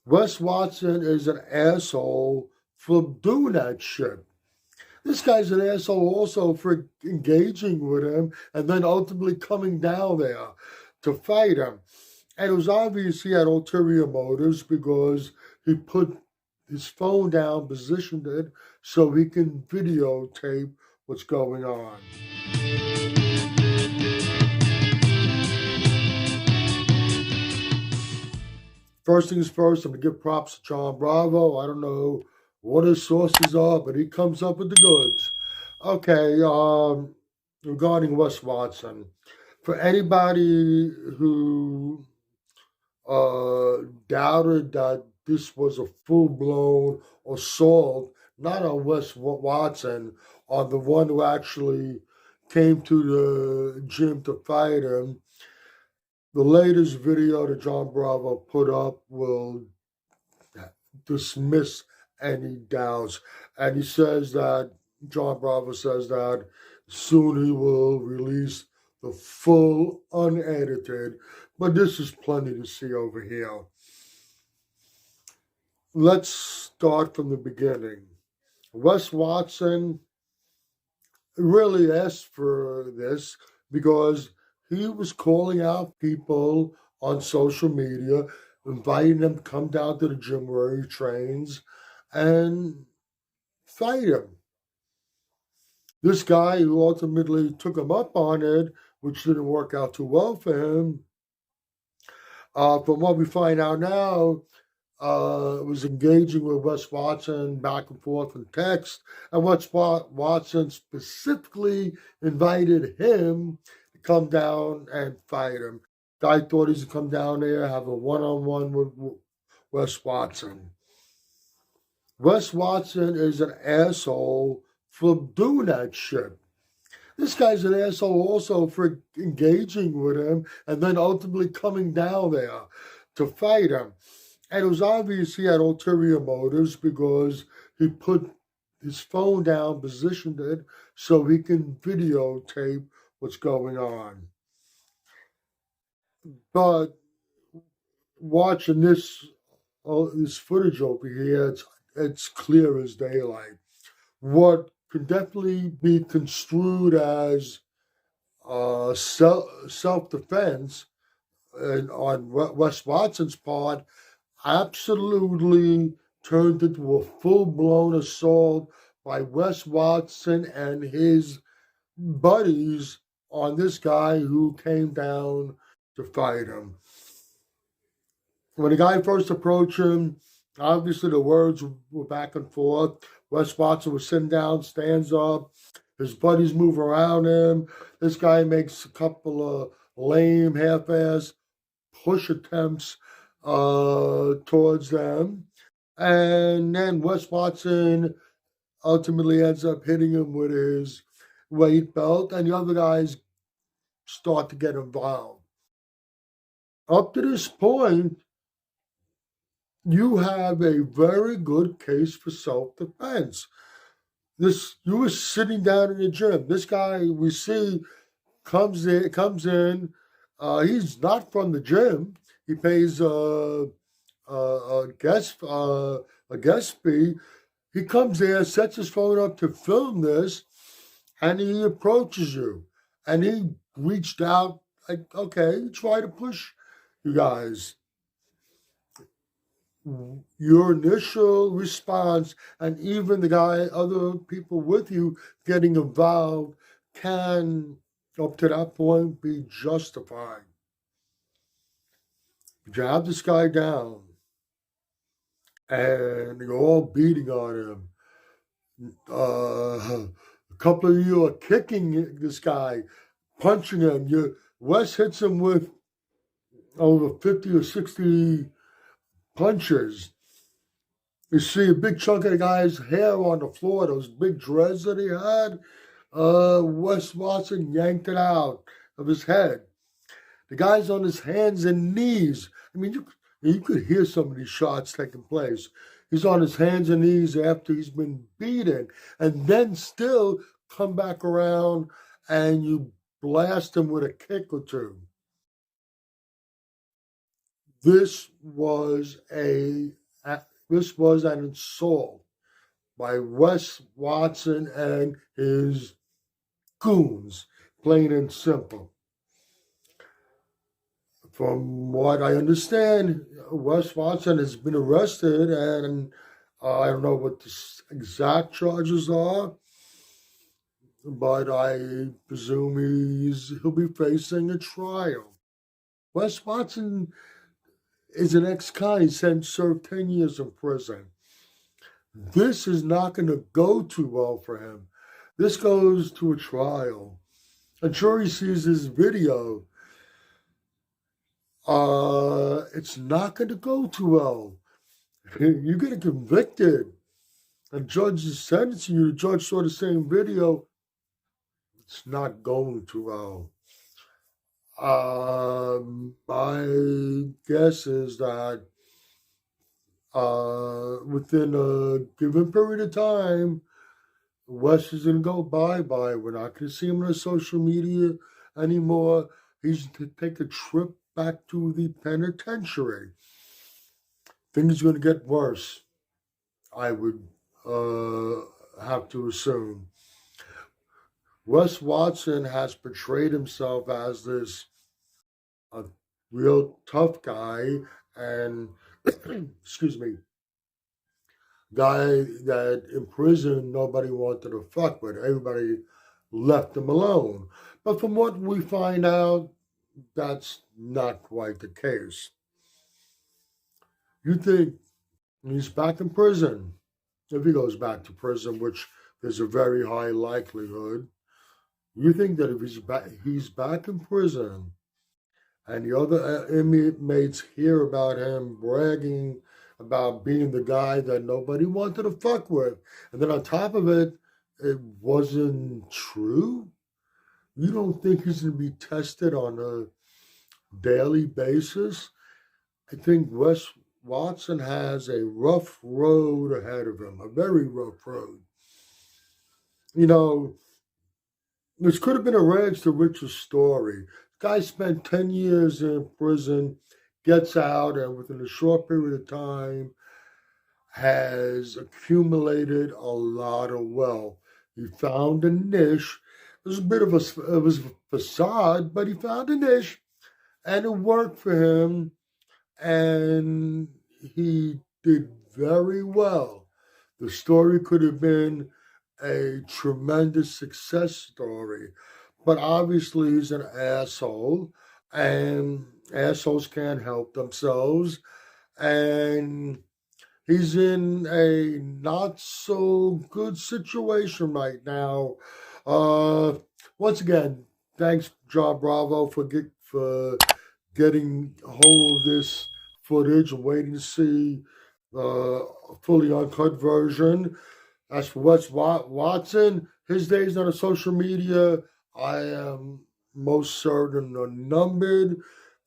Wes Watson is an asshole for doing that shit. This guy's an asshole also for engaging with him and then ultimately coming down there to fight him. And it was obvious he had ulterior motives because he put his phone down, positioned it so he can videotape what's going on. First things first, I'm going to give props to John Bravo. I don't know what his sources are, but he comes up with the goods. Okay, regarding Wes Watson, for anybody who doubted that this was a full-blown assault, not on Wes Watson, on the one who actually came to the gym to fight him, the latest video that John Bravo put up will dismiss any doubts. And he says that, John Bravo says that soon he will release the full unedited, but this is plenty to see over here. Let's start from the beginning. Wes Watson really asked for this because he was calling out people on social media, inviting them to come down to the gym where he trains and fight him. This guy who ultimately took him up on it, which didn't work out too well for him, from what we find out now, was engaging with Wes Watson back and forth in text, and Wes Watson specifically invited him to come down and fight him. Guy thought he would come down there, have a one-on-one with Wes Watson. Wes Watson is an asshole for doing that shit. This guy's an asshole also for engaging with him and then ultimately coming down there to fight him. And it was obvious he had ulterior motives because he put his phone down, positioned it so he can videotape what's going on. But watching this footage over here, it's clear as daylight. What could definitely be construed as self-defense on Wes Watson's part absolutely turned into a full-blown assault by Wes Watson and his buddies on this guy who came down to fight him. When the guy first approached him, obviously the words were back and forth. Wes Watson was sitting down, stands up. His buddies move around him. This guy makes a couple of lame, half-ass push attempts towards them. And then Wes Watson ultimately ends up hitting him with his weight belt, and the other guys start to get involved. Up to this point, you have a very good case for self-defense. You were sitting down in the gym. This guy we see comes in. He's not from the gym. He pays a guest fee. He comes there, sets his phone up to film this, and he approaches you. And he reached out, like, okay, try to push you guys. Your initial response, and even other people with you getting involved, can, up to that point, be justified. But you have this guy down, and you're all beating on him. A couple of you are kicking this guy, punching him. Wes hits him with over 50 or 60 punches. You see a big chunk of the guy's hair on the floor, those big dreads that he had. Wes Watson yanked it out of his head. The guy's on his hands and knees. I mean, you could hear some of these shots taking place. He's on his hands and knees after he's been beaten, and then still come back around and you blast him with a kick or two. This was a This was an insult by Wes Watson and his goons, plain and simple. From what I understand, Wes Watson has been arrested, and I don't know what the exact charges are, but I presume he'll be facing a trial. Wes Watson is an ex-con. He served 10 years in prison. This is not going to go too well for him. This goes to a trial. A jury sees this video. It's not going to go too well. You get convicted. A judge is sentencing you. The judge saw the same video. It's not going too well. My guess is that within a given period of time, Wes is going to go bye-bye. We're not going to see him on social media anymore. He's going to take a trip back to the penitentiary. Things are going to get worse, I would have to assume. Wes Watson has portrayed himself as this real tough guy and, excuse me, guy that in prison nobody wanted to fuck with. Everybody left him alone. But from what we find out, that's not quite the case. You think he's back in prison? If he goes back to prison, which there's a very high likelihood, you think that if he's back in prison, and the other inmates hear about him bragging about being the guy that nobody wanted to fuck with, and then on top of it, it wasn't true? You don't think he's going to be tested on a daily basis? I think Wes Watson has a rough road ahead of him, a very rough road. You know, this could have been a rags to riches story. Guy spent 10 years in prison, gets out, and within a short period of time has accumulated a lot of wealth. He found a niche. It was a bit of a facade, but he found a niche, and it worked for him, and he did very well. The story could have been a tremendous success story, but obviously he's an asshole, and assholes can't help themselves, and he's in a not so good situation right now. Once again, thanks, John Bravo, for getting a hold of this footage and waiting to see the fully uncut version. As for Wes Watson, his days on social media, I am most certain are numbered,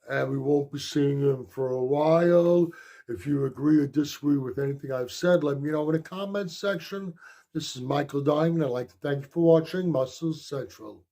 and we won't be seeing him for a while. If you agree or disagree with anything I've said, let me know in the comments section. This is Michael Diamond. I'd like to thank you for watching Muscle Central.